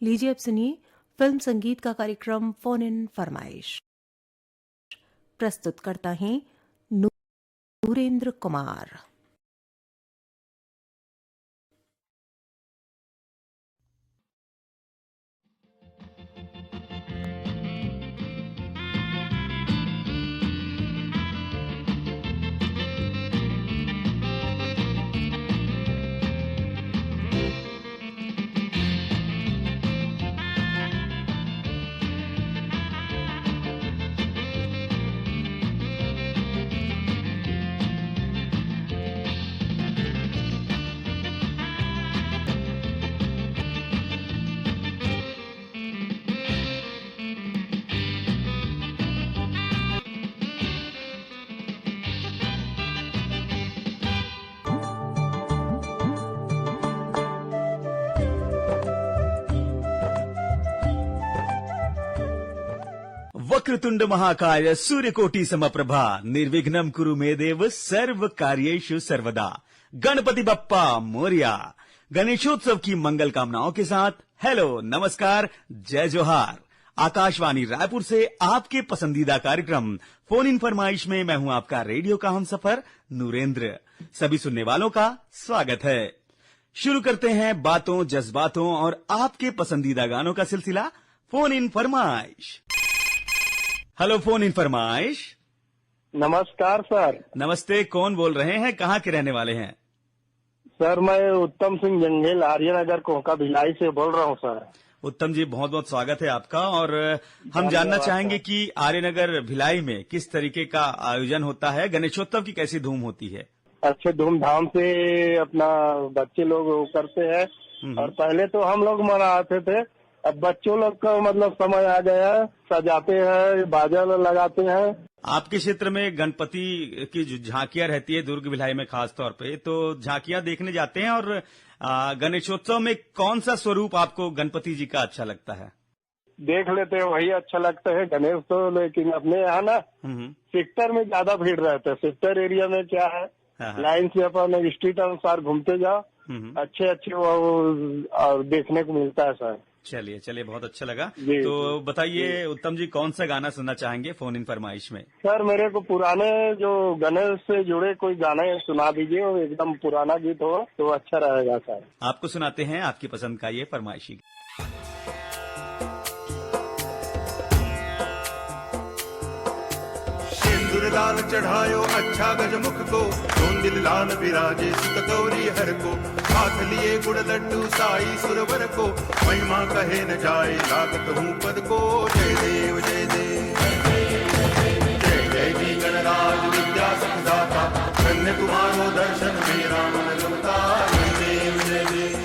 लीजिए अब सुनिए फिल्म संगीत का कार्यक्रम फोन इन फरमाइश। प्रस्तुत करता है नूरेंद्र कुमार। वक्रतुंड महाकाय सूर्यकोटि समप्रभा निर्विघ्नं कुरु मे देव सर्व कार्येषु सर्वदा। गणपति बप्पा मोरिया। गणेशोत्सव की मंगल कामनाओं के साथ हेलो नमस्कार जय जोहार। आकाशवाणी रायपुर से आपके पसंदीदा कार्यक्रम फोन इन फरमाइश में मैं हूं आपका रेडियो का हमसफर नूरेंद्र। सभी सुनने वालों का स्वागत है। शुरू करते हैं बातों जज्बातों और आपके पसंदीदा गानों का सिलसिला फोन इन फरमाइश। हेलो फोन इन फरमाइश। नमस्कार सर। नमस्ते, कौन बोल रहे हैं, कहाँ के रहने वाले हैं? सर मैं उत्तम सिंह जंगेल आर्यनगर कोहका भिलाई से बोल रहा हूँ सर। उत्तम जी, बहुत बहुत स्वागत है आपका। और हम जानना चाहेंगे कि आर्यनगर भिलाई में किस तरीके का आयोजन होता है, गणेशोत्सव की कैसी धूम होती है? अच्छे धूमधाम से अपना बच्चे लोग करते हैं और पहले तो हम लोग मनाते थे, अब बच्चों लोग का मतलब समय आ गया, सजाते हैं, बाजा लगाते हैं। आपके क्षेत्र में गणपति की जो झांकियां रहती है दुर्ग भिलाई में खास तौर पे, तो झांकियां देखने जाते हैं और गणेशोत्सव में कौन सा स्वरूप आपको गणपति जी का अच्छा लगता है? देख लेते हैं, वही अच्छा लगता है गणेश तो। लेकिन अपने यहाँ ना सेक्टर में ज्यादा भीड़ रहता है। सेक्टर एरिया में क्या है, लाइन से अपन स्ट्रीट अनुसार घूमते जाओ, अच्छे अच्छे वो देखने को मिलता है सर। चलिए बहुत अच्छा लगा। तो बताइए उत्तम जी, कौन सा गाना सुनना चाहेंगे फोन इन फरमाइश में? सर मेरे को पुराने जो गणेश से जुड़े कोई गाने सुना दीजिए, वो एकदम पुराना गीत हो तो अच्छा रहेगा सर। आपको सुनाते हैं आपकी पसंद का ये फरमाइशी। लाल चढ़ायो अच्छा गजमुख को, दिल लाल विराजे सुत गौरी हर को, हाथ लिए गुड़ लड्डू साई सुरवर को, महिमा कहे न जाए लागत हूँ पद को। जय देव जय देव जय जय जी गणराज विद्या सुखदाता, धन्य तुम्हारो दर्शन मेरा मन रमता। जय देव जय देव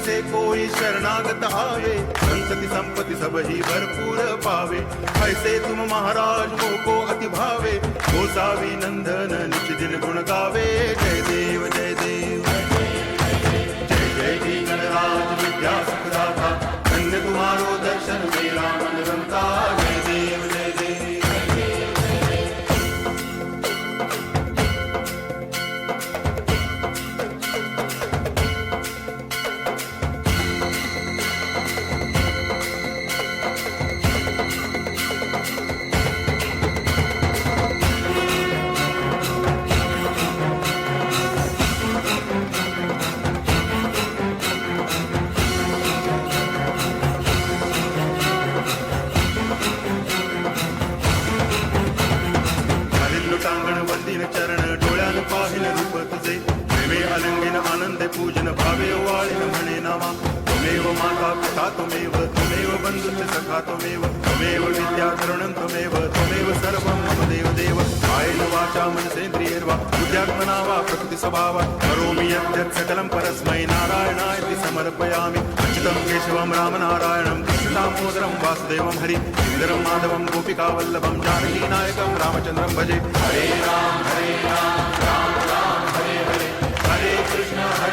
से कोई शरणागत आवे, संतति संपत्ति सब ही भरपूर पावे। ऐसे तुम महाराज मोको अति भावे, गोसावी नंदन निच दिन गुण गावे। जय देव जय देव जय जय जी गणराज विद्या सुखदाता, धन्य तुम्हारो दर्शन मेरा मन रमता। जय देव जय देव चरण डोळ्यान पाहिन रूप तुझे, प्रेमे अलंगिन आनंद पूजन भावे वाळिन म्हणे नामा। त्वमेव माता पिता त्वमेव, त्वमेव बंधुश्च सखा त्वमेव, त्वमेव विद्या करुणं त्वमेव, त्वमेव सर्वं मम देव देव। कायेन वाचा मनसेन्द्रियैर्वा बुद्ध्यात्मना वा प्रकृति स्वभावात् करोमि यत् सकलं परस्मै नारायणाय समर्पयामि। अच्युतं केशवं रामनारायणं कृष्ण दामोदरं वासुदेवं हरि इंद्रं माधवं गोपिका वल्लभं जानकी नायकं रामचंद्रं भजे। हरे राम राम राम हरे हरे, हरे कृष्ण हरे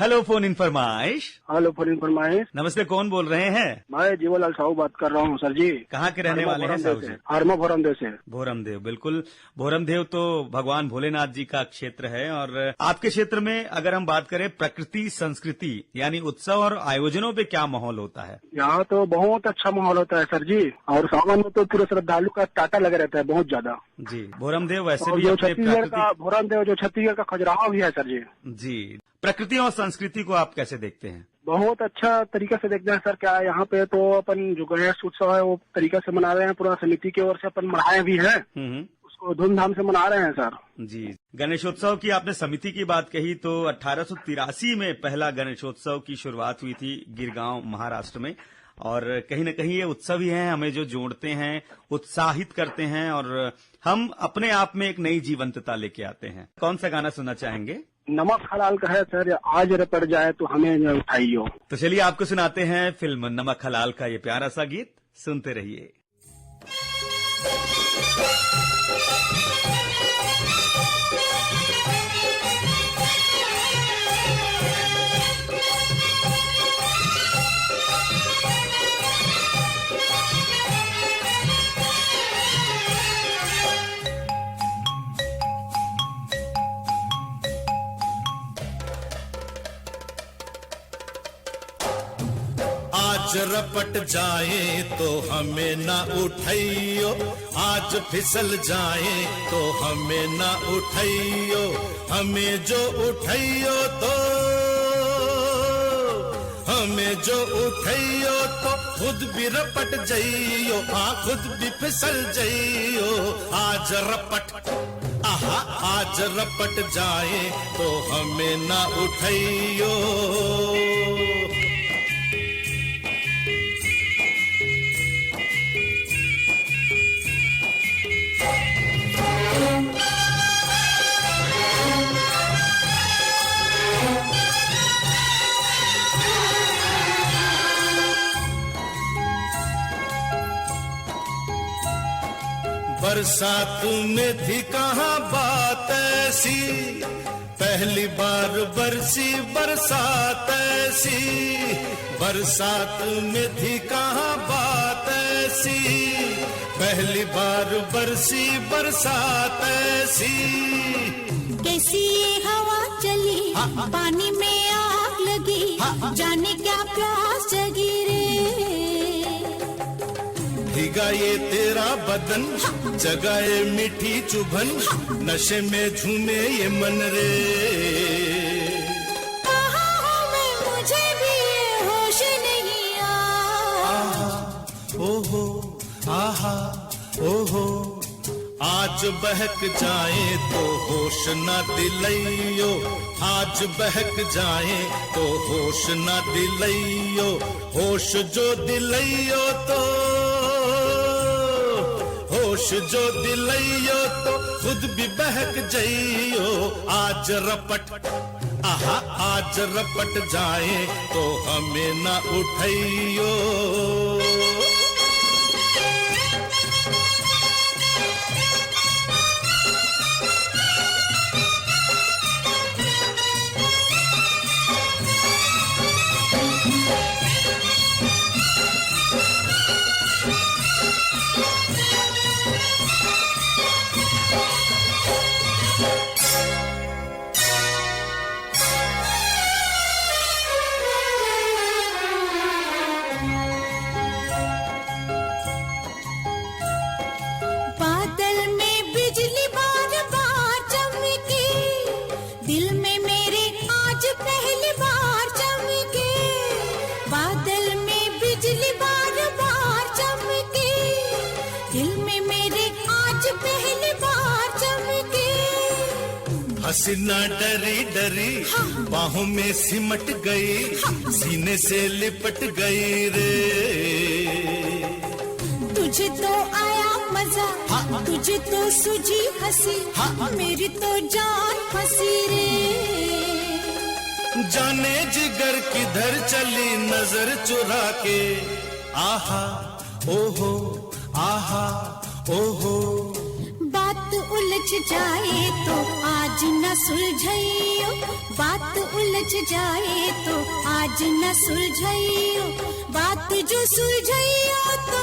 हेलो फोन इन फरमाइश। हेलो फोन फरमाइश। नमस्ते, कौन बोल रहे हैं? मैं जीवनलाल साहू बात कर रहा हूँ सर जी। कहाँ के रहने वाले हैं साहू जी? हरमा भोरमदेव से। भोरमदेव, बिल्कुल। भोरमदेव तो भगवान भोलेनाथ जी का क्षेत्र है। और आपके क्षेत्र में अगर हम बात करें प्रकृति संस्कृति यानी उत्सव और आयोजनों पे क्या माहौल होता है? यहाँ तो बहुत अच्छा माहौल होता है सर जी। और सावन में तो पूरे श्रद्धालु का तांता लगा रहता है, बहुत ज्यादा जी। भोरमदेव वैसे और भी जो अपने छत्तीसगढ़ का प्रकृति भोरमदेव जो छत्तीसगढ़ का खजुराहो भी है सर जी। जी, प्रकृति और संस्कृति को आप कैसे देखते हैं? बहुत अच्छा तरीके से देखते हैं सर। क्या है, यहाँ पे तो अपन जो गणेश उत्सव है वो तरीके से मना रहे हैं। पूरा समिति की ओर से अपन मनाए भी है, उसको धूमधाम से मना रहे हैं सर जी। गणेशोत्सव की आपने समिति की बात कही तो 1883 में पहला गणेशोत्सव की शुरुआत हुई थी गिरगांव महाराष्ट्र में। और कहीं न कहीं ये उत्सव ही हैं हमें जो जोड़ते हैं, उत्साहित करते हैं और हम अपने आप में एक नई जीवंतता लेके आते हैं। कौन सा गाना सुनना चाहेंगे? नमक हलाल का है सर, आज रपट जाए तो हमें न उठाइयो। तो चलिए आपको सुनाते हैं फिल्म नमक हलाल का ये प्यारा सा गीत, सुनते रहिए। आज रपट जाए तो हमें ना उठाइयो, आज फिसल जाए तो हमें ना उठाइयो, हमें जो उठाइयो तो खुद भी रपट जाइयो, हाँ खुद भी फिसल जाइयो। आज रपट आज रपट जाए तो हमें ना उठाइयो। बरसात में थी कहाँ बात ऐसी, पहली बार बरसी बरसात ऐसी। बरसात में थी कहाँ बात ऐसी, पहली बार बरसी बरसात ऐसी। कैसी ये हवा चली, पानी में आग लगी, जाने क्या प्यास जगी रे। भीगा ये तेरा बदन, जगाए मीठी चुभन, नशे में झूमे ये मन रे। कहाँ हूँ मैं, मुझे भी ये होश नहीं आ। ओहो आहा ओहो, आज बहक जाए तो होश न दिलइयो, आज बहक जाए तो होश न दिलइयो। होश जो दिलइयो तो खुद भी बहक जाइयो। आज रपट आज रपट जाए तो हमें न उठाइयो। हसीना डरी डरी बाहों में सिमट गई, सीने से लिपट गई रे। तुझे तो आया मजा, तुझे तो सूझी हंसी, मेरी तो जान फंसी रे। जाने जिगर किधर चली नजर चुरा के, आहा ओहो, बात उलझ उलझ जाए तो आज न सुलझइयो, बात उलझ जाए तो आज न सुलझइयो, बात जो सुलझइयो तो,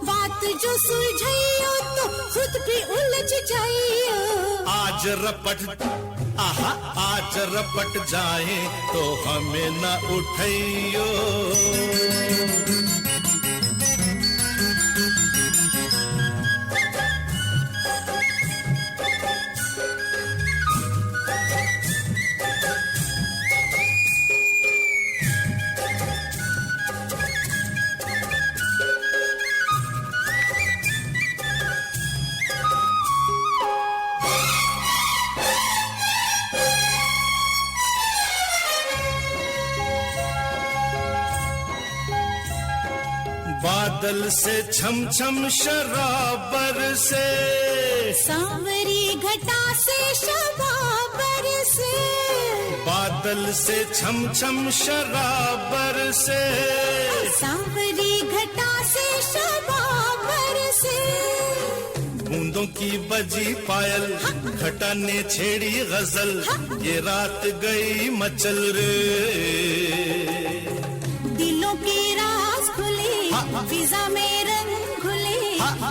बात जो सुलझइयो तो खुद भी उलझ जाइयो। आज रपट आहा आज रपट जाए तो हमें न उठइयो। बादल से छम छम शराबर से, सांवरी घटा से शबाबर से, बादल से छम छम शराबर से, सांवरी घटा से शबाबर से, बूंदों की बजी पायल घटा ने छेड़ी गजल, ये रात गई मचल रे। दिलों के राज खुले, फिजा में रंग घुले,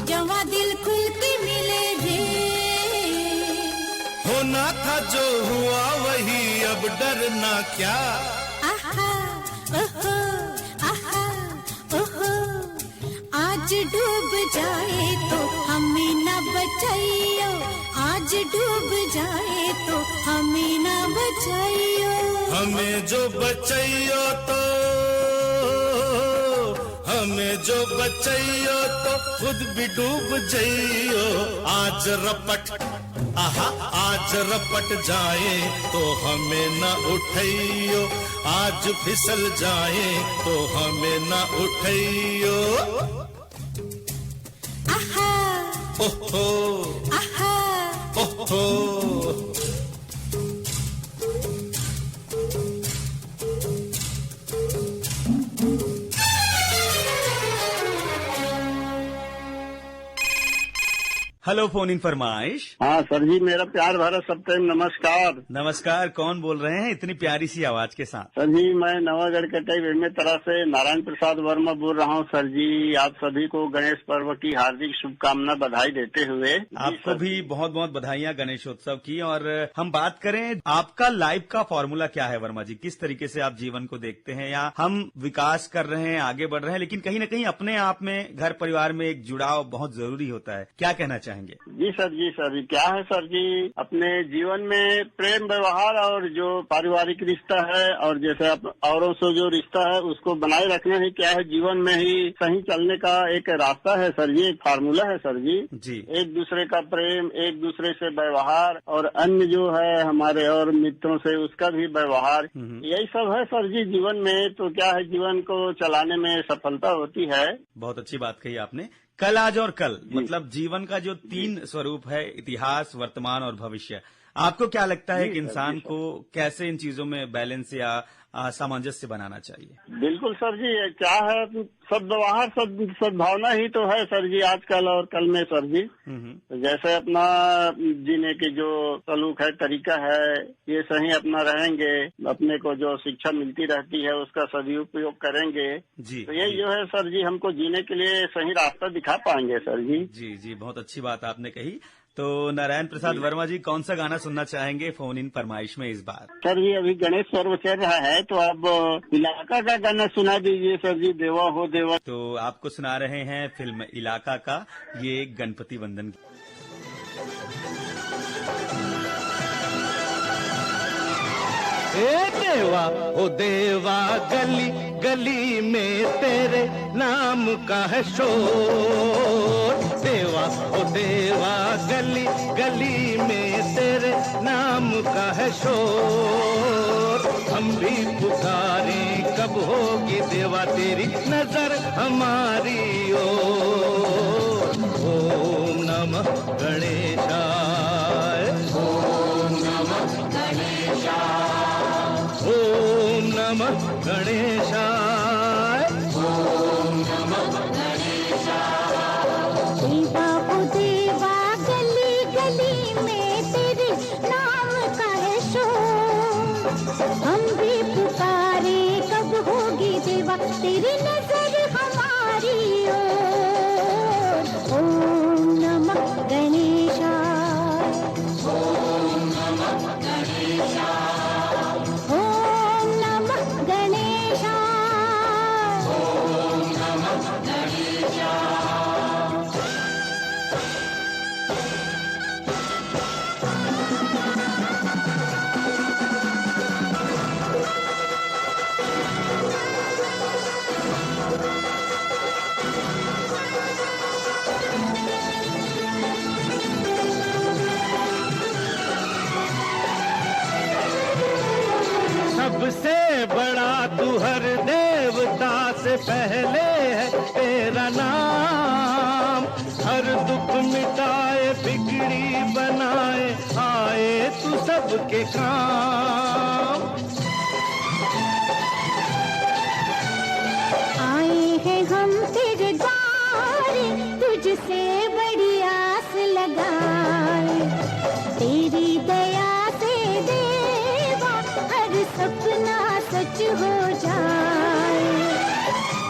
जवा दिल खुल के मिले रे। होना था जो हुआ वही, अब डरना क्या। आहा ओहो आहा ओहो, आज डूब जाए तो हमें न बचाइयो, आज डूब जाए तो हमें न बचाइयो। हमें जो बचाइयो तो, हमें जो बचाइयो तो खुद भी डूब जाइयो। आज रपट आहा आज रपट जाए तो हमें न उठइयो, आज फिसल जाए तो हमें न उठइयो। आहा ओहो आहा ओहो। हेलो फोन इन फरमाइश। हाँ सर जी, मेरा प्यार भरा सप्रेम नमस्कार। नमस्कार, कौन बोल रहे हैं इतनी प्यारी सी आवाज के साथ? सर जी, मैं नवागढ़ कटाई में तरह से नारायण प्रसाद वर्मा बोल रहा हूँ। सर जी, आप सभी को गणेश पर्व की हार्दिक शुभकामना बधाई देते हुए। आपको भी बहुत बहुत बधाइयाँ गणेशोत्सव की। और हम बात करें, आपका लाइफ का फॉर्मूला क्या है वर्मा जी? किस तरीके से आप जीवन को देखते हैं? या हम विकास कर रहे हैं, आगे बढ़ रहे हैं, लेकिन कहीं न कहीं अपने आप में घर परिवार में एक जुड़ाव बहुत जरूरी होता है, क्या कहना चाहेंगे? जी सर जी, सर जी क्या है सर जी, अपने जीवन में प्रेम व्यवहार और जो पारिवारिक रिश्ता है और जैसे औरों से जो रिश्ता है उसको बनाए रखना ही क्या है, जीवन में ही सही चलने का एक रास्ता है सर जी, एक फार्मूला है सर जी। एक दूसरे का प्रेम, एक दूसरे से व्यवहार और अन्य जो है हमारे और मित्रों से उसका भी व्यवहार, यही सब है सर जी जीवन में। तो क्या है, जीवन को चलाने में सफलता होती है। बहुत अच्छी बात कही आपने। कल, आज और कल, मतलब जीवन का जो 3 स्वरूप है, इतिहास, वर्तमान और भविष्य। आपको क्या लगता है कि इंसान को कैसे इन चीजों में बैलेंस या सामंजस्य बनाना चाहिए? बिल्कुल सर जी, क्या है, सद्व्यवहार सद्भावना ही तो है सर जी आजकल और कल में सर जी। जैसे अपना जीने की जो सलूक है, तरीका है, ये सही अपना रहेंगे, अपने को जो शिक्षा मिलती रहती है उसका सदुपयोग करेंगे जी, तो यही जो है सर जी हमको जीने के लिए सही रास्ता दिखा पाएंगे सर जी। जी जी, बहुत अच्छी बात आपने कही। तो नारायण प्रसाद वर्मा जी, कौन सा गाना सुनना चाहेंगे फोन इन फरमाइश में इस बार? सर जी, अभी गणेश पर्व चल रहा है तो अब इलाका का गाना सुना दीजिए सर जी, देवा हो देवा। तो आपको सुना रहे हैं फिल्म इलाका का ये गणपति वंदन। देवा ओ देवा, गली गली में तेरे नाम का है शोर। देवा ओ देवा, गली गली में तेरे नाम का है शोर। हम भी पुकारें कब होगी देवा तेरी नजर हमारी ओर। ओम नमः गणेशाय, ओम नमः गणेशाय, ओम नमः गणेशाय, ओम नमः गणेशाय। देवा ओ देवा, से पहले है तेरा नाम। हर दुख मिटाए बिगड़ी बनाए आए तू सबके काम। आए हैं हम तेरे द्वार, तुझसे बड़ी आस लगाए। तेरी दया से देवा हर सपना सच हो जाए।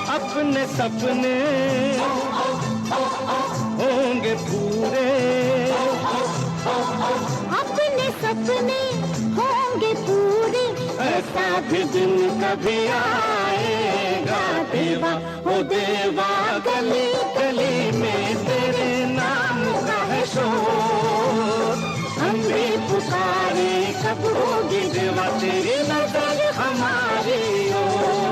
अपने सपने होंगे पूरे, अपने सपने होंगे पूरे, ऐसा भी दिन कभी आएगा देवा। ओ देवा गली गली में तेरे नाम का है शोर। हम भी पुकारे कब होगी देवा तेरी नजर हमारी ओर।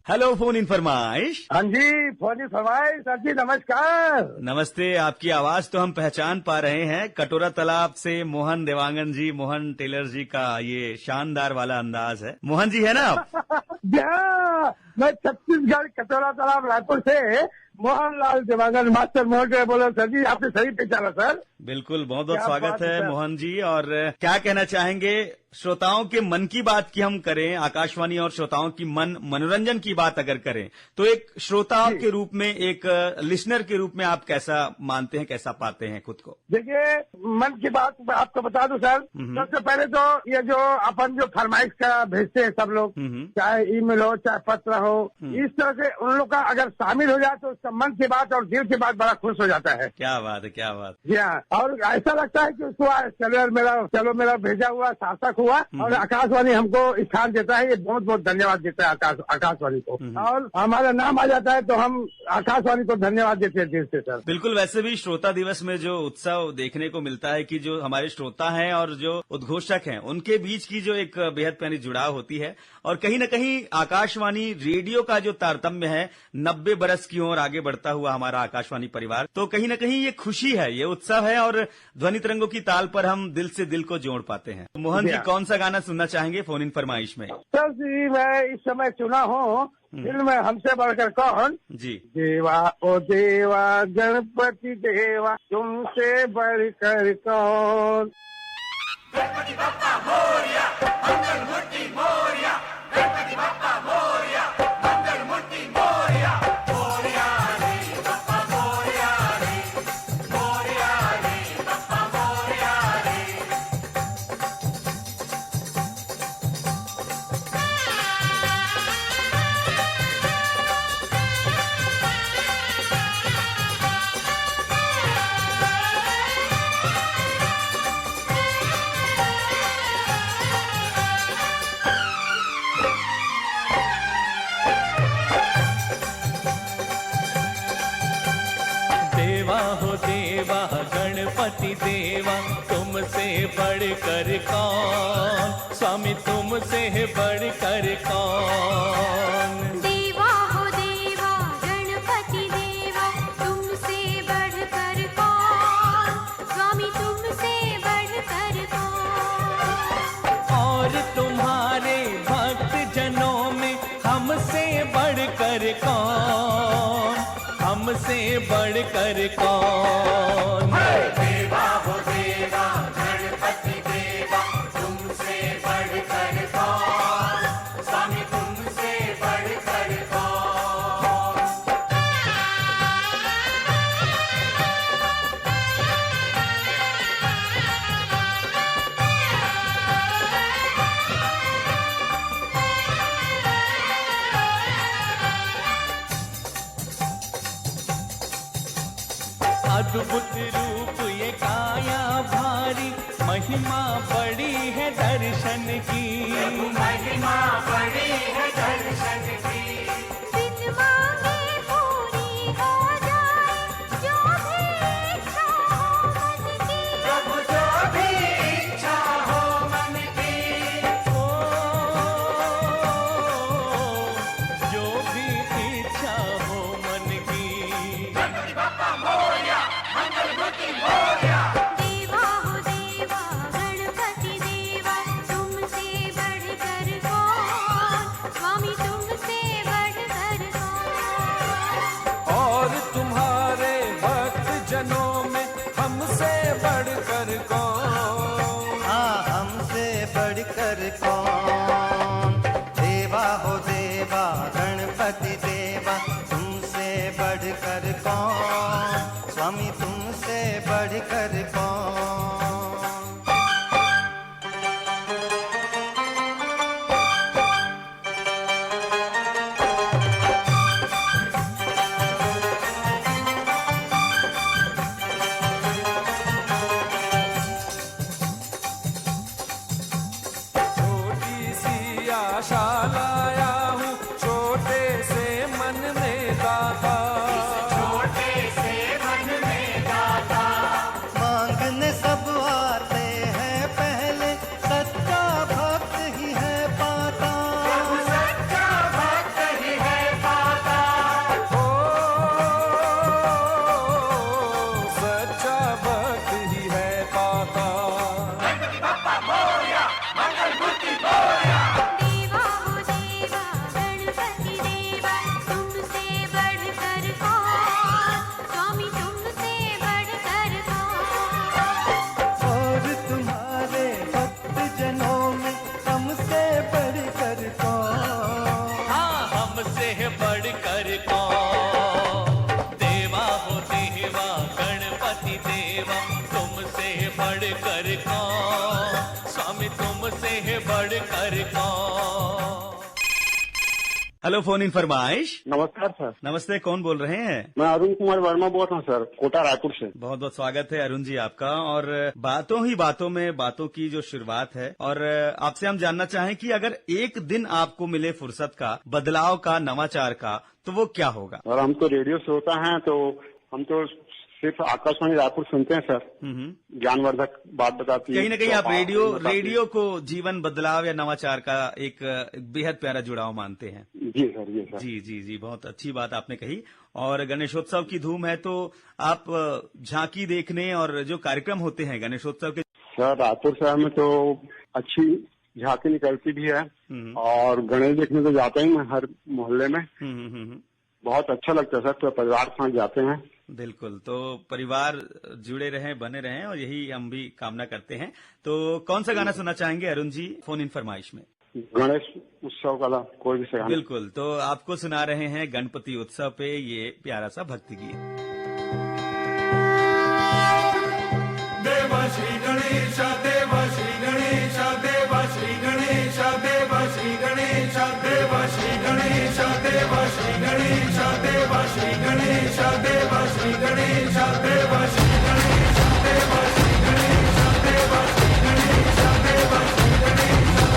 हेलो फोन इन फरमाइश। हाँ जी, फोन फरमाइश। सर जी नमस्कार। नमस्ते। आपकी आवाज तो हम पहचान पा रहे हैं। कटोरा तालाब से मोहन देवांगन जी, मोहन टेलर जी का ये शानदार वाला अंदाज है। मोहन जी है ना आप? मैं छत्तीसगढ़ कटोरा तालाब रायपुर से मोहनलाल देवांगन, मास्टर मोहन जी बोला। सर जी आपने सही पहचाना सर। बिल्कुल, बहुत बहुत क्या स्वागत बात है है। मोहन जी। और क्या कहना चाहेंगे श्रोताओं के मन की बात की हम करें, आकाशवाणी और श्रोताओं की मनोरंजन की बात अगर करें तो एक श्रोता के रूप में, एक लिसनर के रूप में आप कैसा मानते हैं, कैसा पाते हैं खुद को? देखिए, मन की बात मैं आपको बता दूं सर। सबसे पहले तो ये जो अपन जो फरमाइश का भेजते हैं सब लोग, चाहे ईमेल हो चाहे पत्र हो, इस तरह से उन लोग का अगर शामिल हो जाए तो उसका मन की बात और दिल की बात बड़ा खुश हो जाता है। क्या बात है, क्या बात। जी हाँ, और ऐसा लगता है कि उसको चलो मेरा भेजा हुआ सार्थक हुआ और आकाशवाणी हमको स्थान देता है। ये बहुत बहुत धन्यवाद देता है आकाशवाणी को। और हमारा नाम आ जाता है तो हम आकाशवाणी को धन्यवाद देते हैं दिल से सर। बिल्कुल। वैसे भी श्रोता दिवस में जो उत्सव देखने को मिलता है कि जो हमारे श्रोता हैं और जो उद्घोषक हैं उनके बीच की जो एक बेहद प्यारी जुड़ाव होती है। और कहीं न कहीं आकाशवाणी रेडियो का जो तारतम्य है, 90 बरस की ओर आगे बढ़ता हुआ हमारा आकाशवाणी परिवार, तो कहीं न कहीं ये खुशी है, ये उत्सव है और ध्वनि तरंगों की ताल पर हम दिल से दिल को जोड़ पाते हैं। तो मोहन जी कौन सा गाना सुनना चाहेंगे फोन इन फरमाइश में? सर जी मैं इस समय चुना हूँ फिल्म हमसे बढ़कर कौन जी। देवा ओ देवा गणपति देवा तुमसे बढ़कर कौन। गणपति बप्पा मोरया, मंगल मूर्ति मोरया। गणपति बप्पा मोरया, मंगल मूर्ति मोरया। मोरया रे बप्पा मोरया रे, मोरया रे बप्पा मोरया रे। देवा हो देवा गणपति देवा तुमसे बढ़कर कौन। स्वामी तुमसे बढ़कर कौन। देवा हो देवा गणपति देवा तुमसे बढ़कर कौन। स्वामी तुमसे बढ़कर कौन। और तुम्हारे भक्त जनों में हमसे बढ़कर कौन। हमसे बढ़कर कौन। देवा हो देवा गणपति देवा तुमसे बढ़कर कौन। स्वामी तुमसे बढ़कर कौन। अद्भुत रूप ये काया भारी, महिमा बड़ी है दर्शन की। महिमा बड़ी है दर्शन की। बिन मांगे पूरी हो जाए जो भी इच्छा हो मन की। प्रभु जो भी इच्छा हो मन की। ओ, जो भी इच्छा हो मन की। गणपति बप्पा मोरया, मंगल मूर्ति मोरया। देवा हो देवा गणपति देवा तुमसे बढ़कर कौन। स्वामी तुम जनों में हमसे बढ़कर कौन। हाँ हमसे बढ़कर कौन, देवा हो देवा गणपति देवा, तुमसे बढ़कर कौन, स्वामी तुमसे बढ़कर कौन। छोटी सी आशा लाया हूँ छोटे से मन में दाता। मांगने सब आते हैं पहले, सच्चा भक्त ही है पाता। ओ सच्चा भक्त ही है पाता। देवा हो देवा गणपति देवा, तुमसे बढ़कर कौन, स्वामी तुमसे बढ़कर कौन। और तुम्हारे भक्त जनों में हमसे बढ़कर कौन। हाँ हमसे बढ़कर कौन, देवा हो देवा गणपति देवा, तुमसे बढ़कर कौन, स्वामी तुमसे बढ़कर कौन। हेलो, फोन इन फरमाइश। नमस्कार सर, नमस्ते, कौन बोल रहे हैं? मैं अरुण कुमार वर्मा बोल रहा हूँ सर, कोटा रायपुर से। बहुत बहुत स्वागत है अरुण जी आपका। और बातों ही बातों में बातों की जो शुरुआत है, और आपसे हम जानना चाहें कि अगर एक दिन आपको मिले फुर्सत का, बदलाव का, नवाचार का, तो वो क्या होगा? और हम तो रेडियो श्रोता हैं, तो हम तो सिर्फ आकाशवाणी रायपुर सुनते हैं सर। ज्ञानवर्धक बात बताती है। कहीं ना कहीं आप तो रेडियो को जीवन बदलाव या नवाचार का एक बेहद प्यारा जुड़ाव मानते हैं। जी सर, जी सर। जी जी जी, बहुत अच्छी बात आपने कही। और गणेशोत्सव की धूम है, तो आप झांकी देखने और जो कार्यक्रम होते हैं गणेशोत्सव के। सर रायपुर शहर में तो अच्छी झांकी निकलती भी है, और गणेश देखने तो जाते ही मैं हर मोहल्ले में। बहुत अच्छा लगता है सर, तो परिवार के साथ जाते हैं। बिल्कुल, तो परिवार जुड़े रहें, बने रहें, और यही हम भी कामना करते हैं। तो कौन सा गाना सुनना चाहेंगे अरुण जी फोन इन फरमाइश में? गणेश उत्सव का कोई भी सगाना। बिल्कुल, तो आपको सुना रहे हैं गणपति उत्सव पे ये प्यारा सा भक्ति गीत। देवा श्री गणेश देवा श्री गणेश देवा श्री गणेश देवा श्री गणेश देवा श्री गणेश देवा श्री गणेश देवा श्री गणेश देवा श्री गणेश देवा श्री गणेश देवा श्री गणेश देवा श्री गणेश देवा श्री गणेश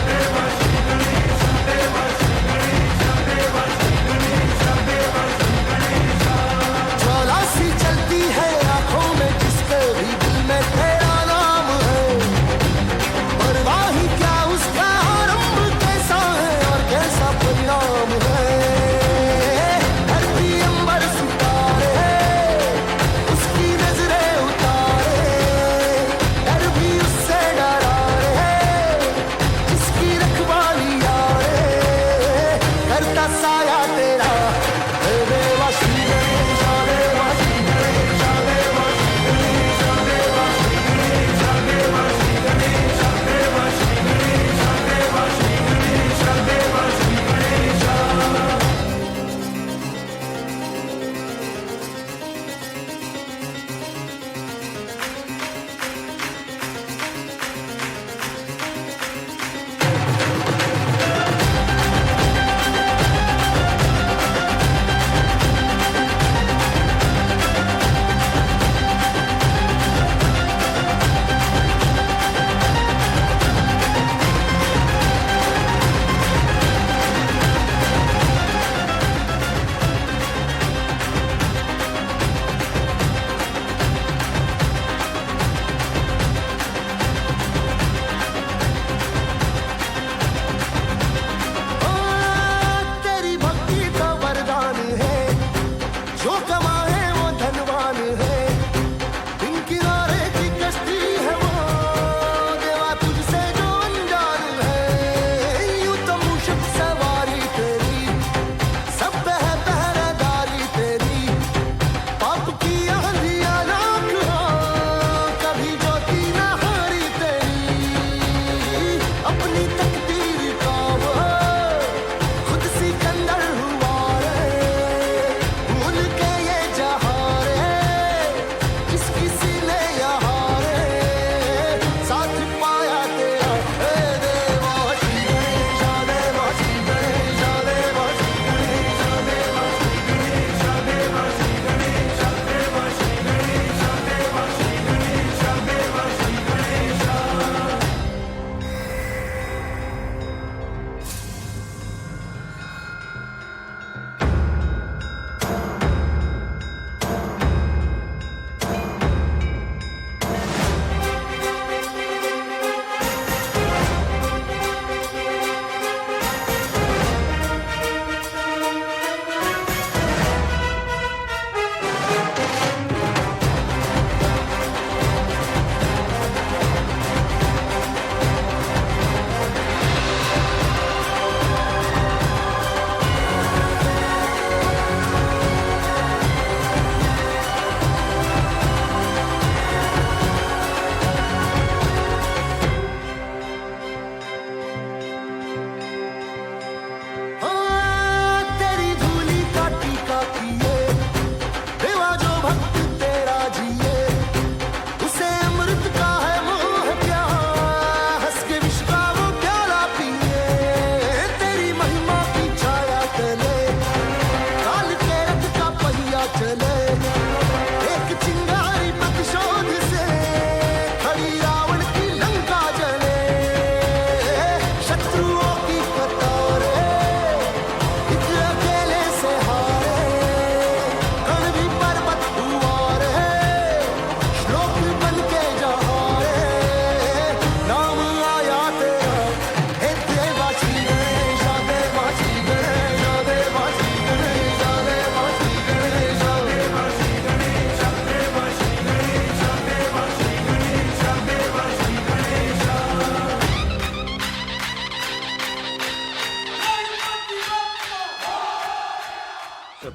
देवा श्री गणेश देवा श्री गणेश देवा श्री गणेश देवा श्री गणेश।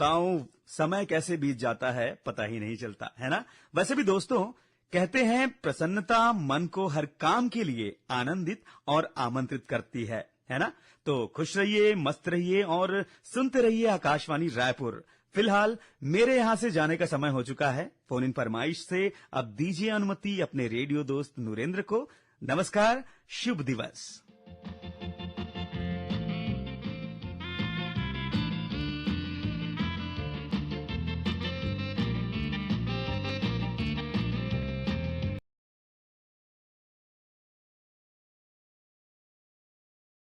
बताऊं, समय कैसे बीत जाता है पता ही नहीं चलता, है ना। वैसे भी दोस्तों, कहते हैं प्रसन्नता मन को हर काम के लिए आनंदित और आमंत्रित करती है ना। तो खुश रहिए, मस्त रहिए और सुनते रहिए आकाशवाणी रायपुर। फिलहाल मेरे यहां से जाने का समय हो चुका है। फोन इन फरमाइश से अब दीजिए अनुमति अपने रेडियो दोस्त नूरेंद्र को। नमस्कार, शुभ दिवस।